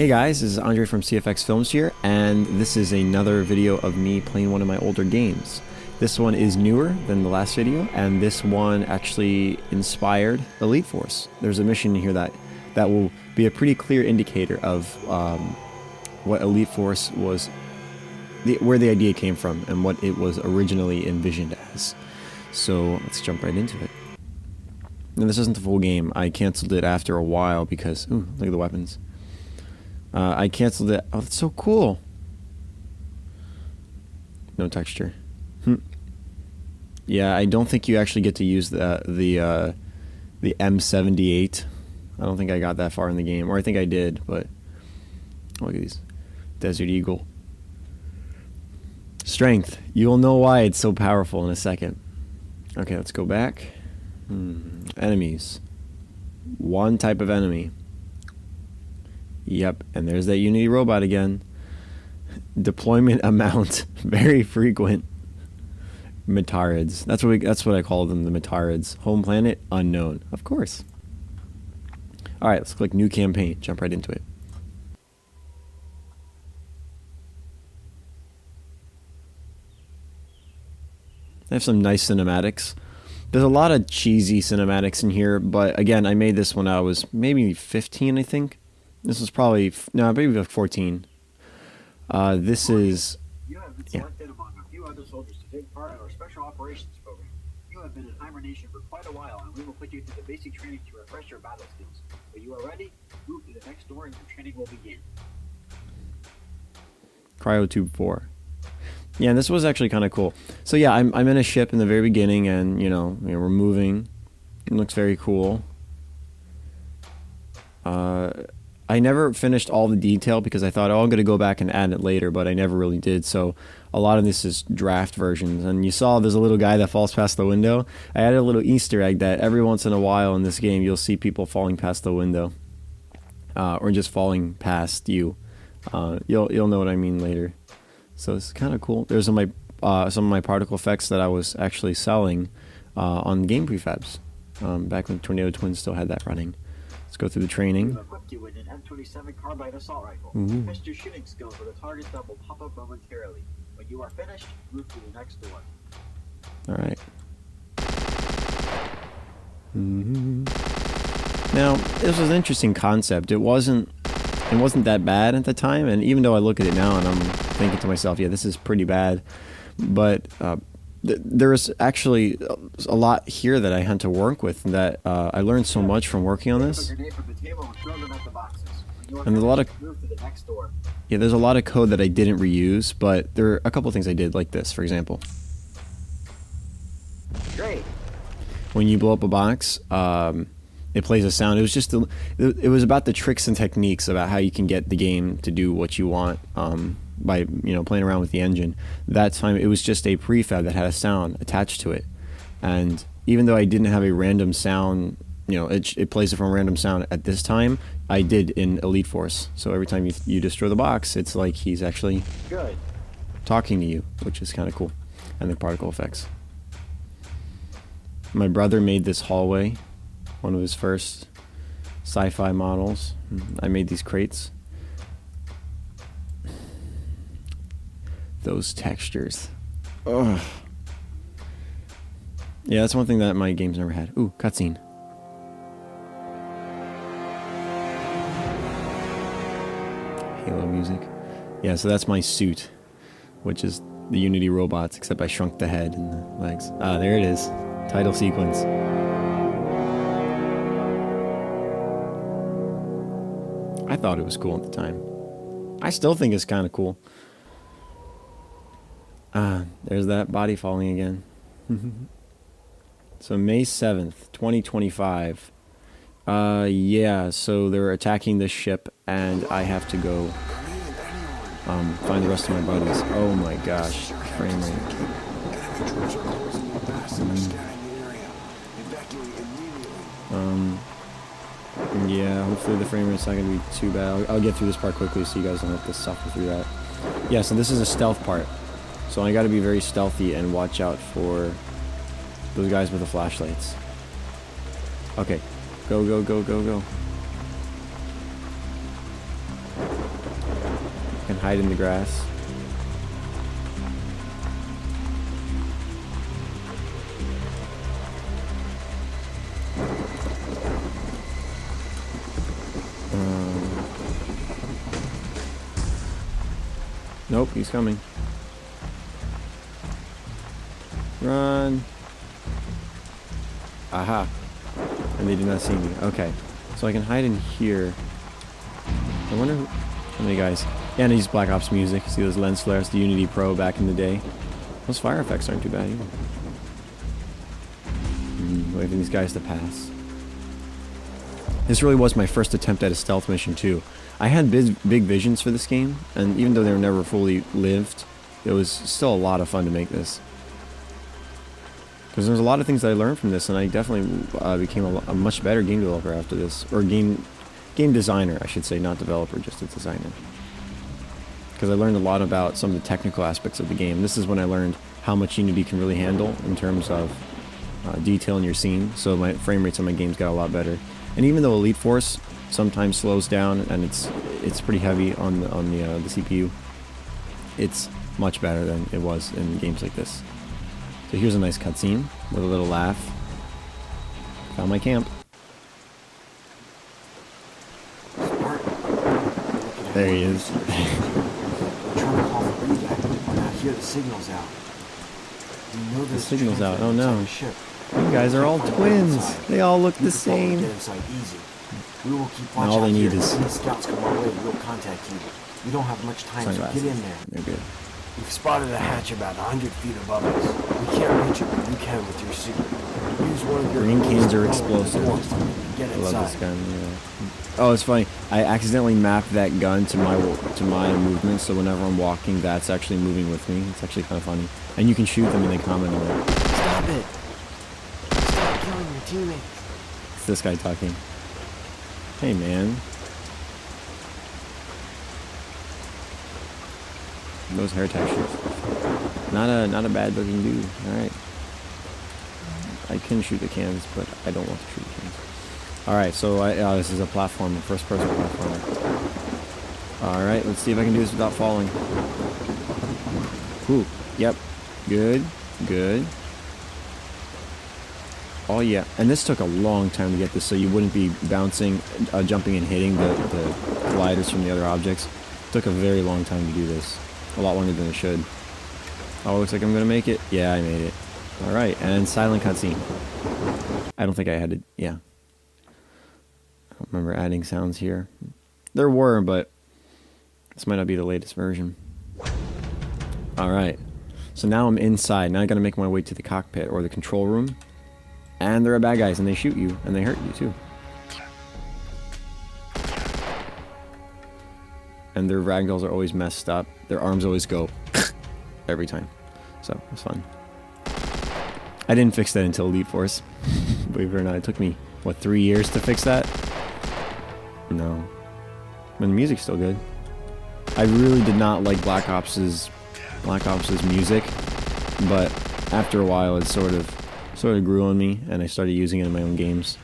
Hey guys, this is Andrei from CFX Films here, and this is another video of me playing one of my older games. This one is newer than the last video, and this one actually inspired Elite Force. There's a mission here that will be a pretty clear indicator of what Elite Force was, where the idea came from, and what it was originally envisioned as. So let's jump right into it. And this isn't the full game. I canceled it after a while because, ooh, look at the weapons. I canceled it. Oh, that's so cool. No texture. Yeah, I don't think you actually get to use the M78. I don't think I got that far in the game, or I think I did, but look at these. Desert Eagle. Strength. You'll know why it's so powerful in a second. Okay, let's go back. Enemies. One type of enemy. Yep, and there's that Unity robot again. Deployment amount very frequent. Metarids. That's what I call them, the Metarids. Home planet unknown, of course. All right, let's click new campaign. Jump right into it. I have some nice cinematics. There's a lot of cheesy cinematics in here, but again, I made this when I was maybe 15, I think. This was probably, no, maybe like 14. This is, you have been selected among a few other soldiers to take part in our special operations program. You have been in hibernation for quite a while, and we will put you through the basic training to refresh your battle skills. When you are ready, move to the next door and your training will begin. Cryotube 4. Yeah, this was actually kind of cool. So yeah, I'm in a ship in the very beginning, and you know we're moving. It looks very cool. I never finished all the detail because I thought, oh, I'm going to go back and add it later, but I never really did. So a lot of this is draft versions. And you saw there's a little guy that falls past the window. I added a little Easter egg that every once in a while in this game, you'll see people falling past the window. Or just falling past you. You'll know what I mean later. So it's kind of cool. There's some of my particle effects that I was actually selling on game prefabs. Back when Tornado Twins still had that running. Let's go through the training. We have equipped you with an M27 carbide assault rifle. Test your shooting skills with a target that will pop up momentarily. When you are finished, move to the next door. All right. Now, this was an interesting concept. It wasn't that bad at the time, and even though I look at it now and I'm thinking to myself, yeah, this is pretty bad, but there is actually a lot here that I had to work with that I learned so much from working on this. And there's a lot of there's a lot of code that I didn't reuse, but there are a couple of things I did, like this, for example. Great. When you blow up a box, it plays a sound. It was just it was about the tricks and techniques about how you can get the game to do what you want. By playing around with the engine. That time it was just a prefab that had a sound attached to it, and even though I didn't have a random sound, it plays it from a random sound at this time, I did in Elite Force. So every time you destroy the box, it's like he's actually talking to you, which is kind of cool. And the particle effects. My brother made this hallway, one of his first sci-fi models. I made these crates. Those textures. Ugh. Yeah, that's one thing that my games never had. Ooh, cutscene. Halo music. Yeah, so that's my suit, which is the Unity robots, except I shrunk the head and the legs. Ah, there it is. Title sequence. I thought it was cool at the time. I still think it's kind of cool. There's that body falling again. So May 7th, 2025. Yeah, so they're attacking this ship, and I have to go find the rest of my buddies. Oh my gosh, frame rate. Yeah, hopefully the frame rate's not going to be too bad. I'll get through this part quickly so you guys don't have to suffer through that. Yeah, so this is a stealth part. So I gotta be very stealthy and watch out for those guys with the flashlights. Okay, go, go, go, go, go. I can hide in the grass. Nope, he's coming. Run. Aha. And they did not see me. Okay. So I can hide in here. I wonder how many guys. Yeah, and I use Black Ops music. See those lens flares, the Unity Pro back in the day. Those fire effects aren't too bad either. Waiting for these guys to pass. This really was my first attempt at a stealth mission too. I had big visions for this game, and even though they were never fully lived, it was still a lot of fun to make this. Because there's a lot of things that I learned from this, and I definitely became a much better game developer after this. Or game designer, I should say, not developer, just a designer. Because I learned a lot about some of the technical aspects of the game. This is when I learned how much Unity can really handle in terms of detail in your scene, so my frame rates on my games got a lot better. And even though Elite Force sometimes slows down and it's pretty heavy on the CPU, it's much better than it was in games like this. So here's a nice cutscene with a little laugh. Found my camp. There he is. I'm trying to call for evac, but I hear the signal's out. You know The signal's out. Oh no. the ship. You guys are all twins. They all look the same. Get inside easy. We will keep And watch all they out need here. is- If any scouts come our way, we'll contact you. We don't have much time, so Sunglasses. get in there. They're good. We've spotted a hatch about 100 feet above us. We can't reach it, but you can with your suit. Use one of your Green cans are doors to explosive. Get I love this inside. gun. Yeah. Oh, it's funny. I accidentally mapped that gun to my movement, so whenever I'm walking, that's actually moving with me. It's actually kind of funny. And you can shoot them, and they comment on it. Stop it! Stop killing your teammates. It's this guy talking. Hey, man. Those hair textures. Not a bad looking dude. All right. I can shoot the cans, but I don't want to shoot the cans. All right. So this is a platform, first-person platform. All right. Let's see if I can do this without falling. Ooh. Yep. Good. Good. Oh yeah, and this took a long time to get this, so you wouldn't be bouncing, jumping and hitting the colliders from the other objects. It took a very long time to do this. A lot longer than it should. Oh, looks like I'm gonna make it. Yeah, I made it. Alright, and silent cutscene. I don't think I had to, yeah. I don't remember adding sounds here. There were, but this might not be the latest version. Alright, so now I'm inside. Now I gotta make my way to the cockpit, or the control room. And there are bad guys, and they shoot you, and they hurt you too. And their ragdolls are always messed up. Their arms always go every time. So, it's fun. I didn't fix that until Elite Force. Believe it or not, it took me, what, 3 years to fix that? No. But the music's still good. I really did not like Black Ops's music, but after a while it sort of grew on me, and I started using it in my own games.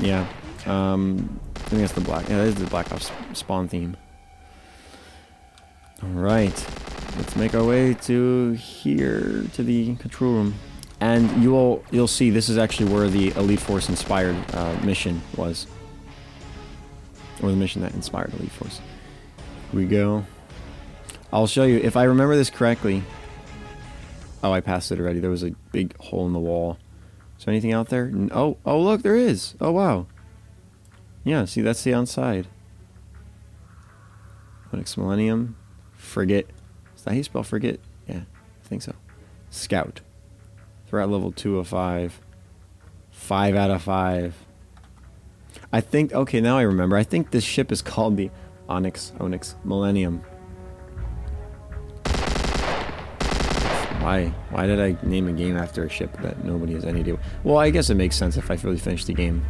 Yeah, I think that's the that is the Black Ops spawn theme. All right, let's make our way to here, to the control room, and you'll see this is actually where the Elite Force inspired mission was, or the mission that inspired Elite Force. Here we go. I'll show you, if I remember this correctly. Oh, I passed it already. There was a big hole in the wall. Is there anything out there? Oh, look, there is. Oh, wow. Yeah, see, that's the outside. Onyx Millennium. Frigate. Is that how you spell frigate? Yeah, I think so. Scout. Threat level 2 of 5. 5 out of 5. I think, okay, now I remember. I think this ship is called the Onyx Millennium. Why did I name a game after a ship that nobody has any idea? Well, I guess it makes sense if I really finish the game.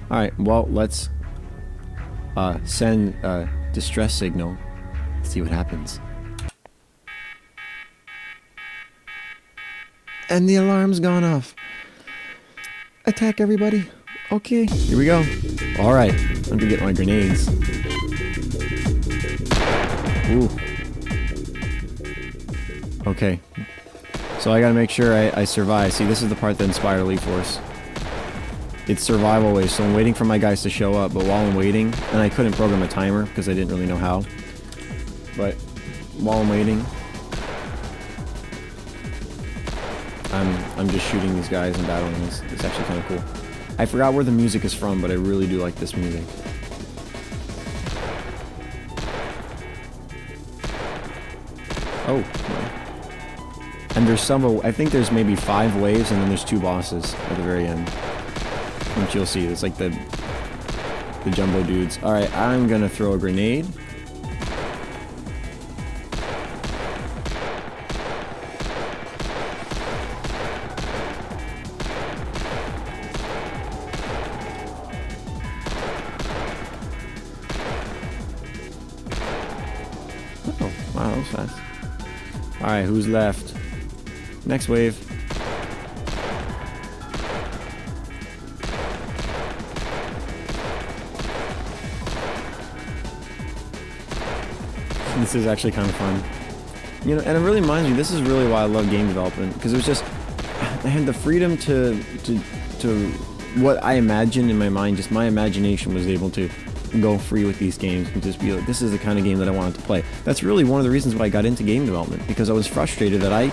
Alright, well, let's send a distress signal. See what happens. And the alarm's gone off. Attack, everybody. Okay, here we go. Alright, I'm gonna get my grenades. Ooh. Okay. So I gotta make sure I survive. See, this is the part that inspired Elite Force. It's survival ways, so I'm waiting for my guys to show up, but while I'm waiting, and I couldn't program a timer because I didn't really know how, but while I'm waiting, I'm just shooting these guys and battling. It's actually kind of cool. I forgot where the music is from, but I really do like this music. Oh, and there's I think there's maybe 5 waves, and then there's 2 bosses at the very end, which you'll see. It's like the jumbo dudes. All right, I'm gonna throw a grenade. Oh, wow, that was fast. Alright, who's left? Next wave. This is actually kind of fun. You know, and it really reminds me, this is really why I love game development, because it was just, I had the freedom to what I imagined in my mind, just my imagination was able to go free with these games and just be like, this is the kind of game that I wanted to play. That's really one of the reasons why I got into game development, because I was frustrated that I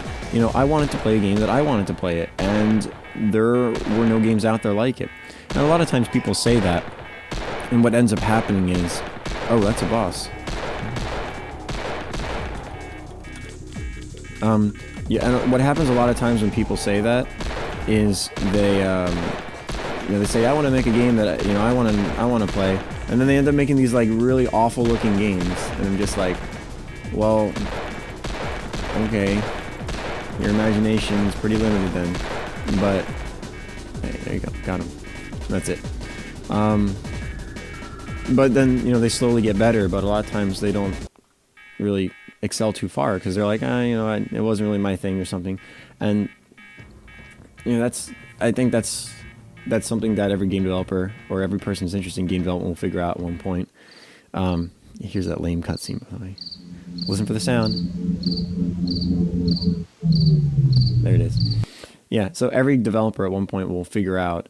wanted to play a game that I wanted to play it, and there were no games out there like it. And a lot of times people say that, and what ends up happening is, oh, that's a boss. Yeah, and what happens a lot of times when people say that is they say, I want to make a game that I want to play, and then they end up making these like really awful looking games, and I'm just like, well, okay, your imagination's pretty limited then, but hey, there you go, got him. That's it. But then they slowly get better, but a lot of times they don't really excel too far because they're like, it wasn't really my thing or something, and I think that's something that every game developer or every person who's interested in game development will figure out at one point. Here's that lame cutscene, by the way. Listen for the sound. There it is. Yeah, so every developer at one point will figure out,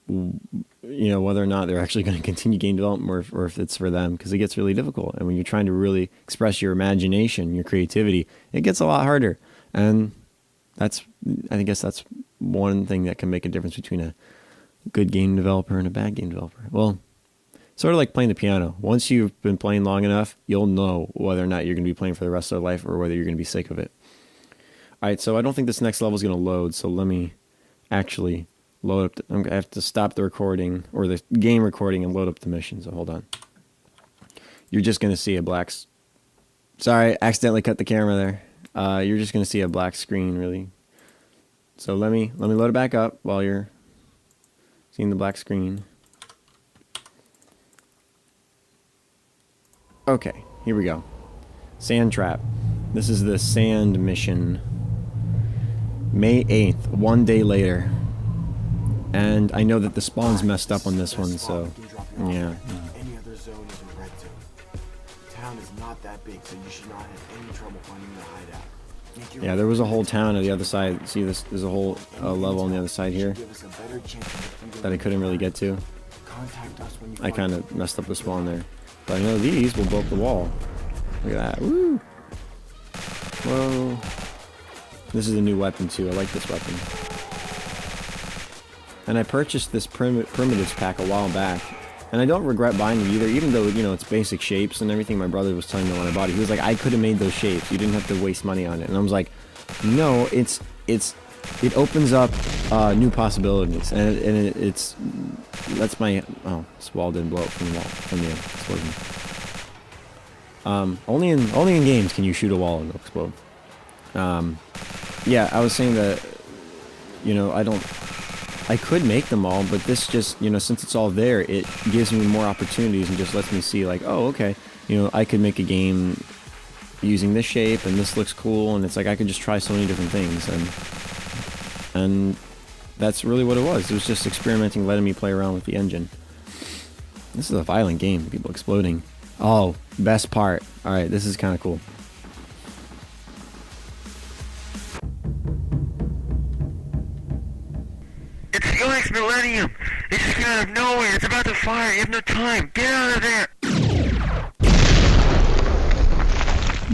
whether or not they're actually going to continue game development or if it's for them, because it gets really difficult. And when you're trying to really express your imagination, your creativity, it gets a lot harder. And I guess that's one thing that can make a difference between a good game developer and a bad game developer. Well, sort of like playing the piano. Once you've been playing long enough, you'll know whether or not you're going to be playing for the rest of your life or whether you're going to be sick of it. All right, so I don't think this next level is going to load, so let me actually load up. I'm going to have to stop the recording, or the game recording, and load up the mission, so hold on. You're just going to see a black... Sorry, accidentally cut the camera there. You're just going to see a black screen, really. So let me load it back up while you're seeing the black screen. Okay, here we go. Sand Trap. This is the sand mission. May 8th, 1 day later. And I know that the spawn's messed up on this one, so yeah. Any other zone is a red zone. The town is not that big, so you should not have any trouble finding the hideout. Yeah, there was a whole town on the other side. See, there's a whole level on the other side here that I couldn't really get to. I kind of messed up the spawn there. But I know these will blow up the wall. Look at that. Woo! Whoa. This is a new weapon, too. I like this weapon. And I purchased this primitives pack a while back. And I don't regret buying it either, even though, it's basic shapes and everything. My brother was telling me when I bought it. He was like, I could have made those shapes. You didn't have to waste money on it. And I was like, no, it opens up new possibilities. And that's my... Oh, this wall didn't blow up from the explosion. Only in games can you shoot a wall and it'll explode. Yeah, I was saying that, I could make them all, but this just, since it's all there, it gives me more opportunities and just lets me see, like, oh, okay, I could make a game using this shape, and this looks cool, and it's like I could just try so many different things, and that's really what it was. It was just experimenting, letting me play around with the engine. This is a violent game. People exploding. Oh, best part. All right, this is kind of cool. It's Shulgach's Millennium! It just came out of nowhere! It's about to fire! You have no time! Get out of there!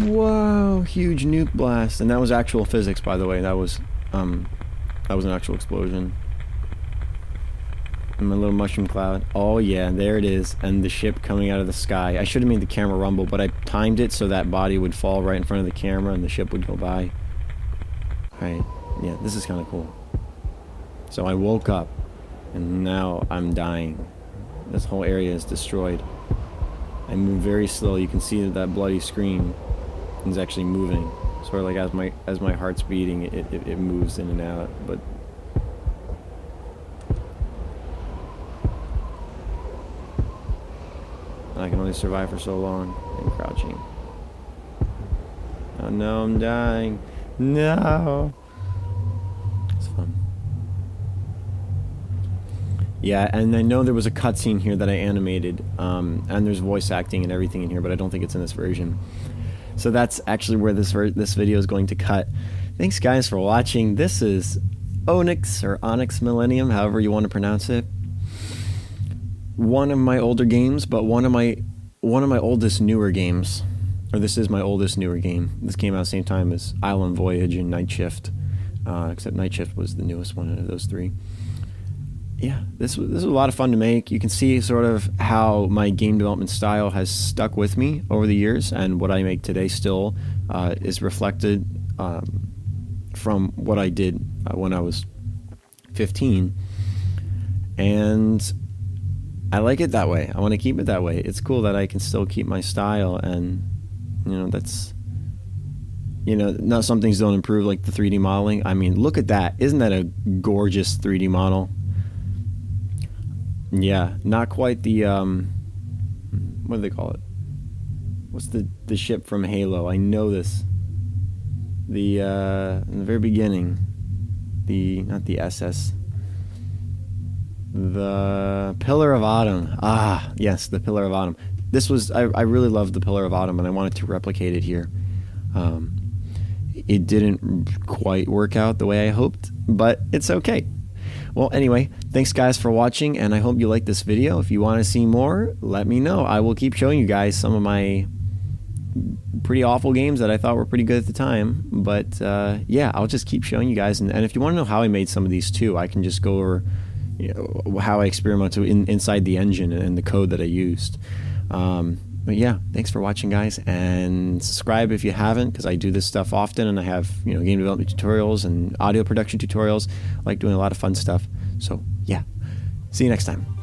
Whoa, huge nuke blast. And that was actual physics, by the way. That was an actual explosion. And my little mushroom cloud. Oh yeah, there it is. And the ship coming out of the sky. I should have made the camera rumble, but I timed it so that body would fall right in front of the camera and the ship would go by. Alright, yeah, this is kind of cool. So I woke up, and now I'm dying. This whole area is destroyed. I move very slow. You can see that bloody screen is actually moving. Sort of like as my heart's beating, it moves in and out. But I can only survive for so long. I'm crouching. Oh no, I'm dying. No. It's fun. Yeah, and I know there was a cutscene here that I animated, and there's voice acting and everything in here, but I don't think it's in this version. So that's actually where this video is going to cut. Thanks guys for watching. This is Onyx or Onyx Millennium, however you want to pronounce it. One of my older games, but one of my oldest newer games. Or this is my oldest newer game. This came out the same time as Island Voyage and Night Shift, except Night Shift was the newest one out of those three. Yeah, this was a lot of fun to make. You can see sort of how my game development style has stuck with me over the years, and what I make today still is reflected from what I did when I was 15. And I like it that way. I want to keep it that way. It's cool that I can still keep my style, and that's, not some things don't improve, like the 3D modeling. I mean, look at that. Isn't that a gorgeous 3D model? Yeah, not quite the what do they call it? What's the ship from Halo? I know this. The in the very beginning, not the SS. The Pillar of Autumn. Ah, yes, the Pillar of Autumn. This was I really loved the Pillar of Autumn, and I wanted to replicate it here. It didn't quite work out the way I hoped, but it's okay. Well, anyway, thanks guys for watching, and I hope you like this video. If you want to see more, let me know. I will keep showing you guys some of my pretty awful games that I thought were pretty good at the time. But yeah, I'll just keep showing you guys. And if you want to know how I made some of these too, I can just go over how I experimented inside the engine and the code that I used. But yeah, thanks for watching guys, and subscribe if you haven't, because I do this stuff often, and I have game development tutorials and audio production tutorials. I like doing a lot of fun stuff. So yeah, see you next time.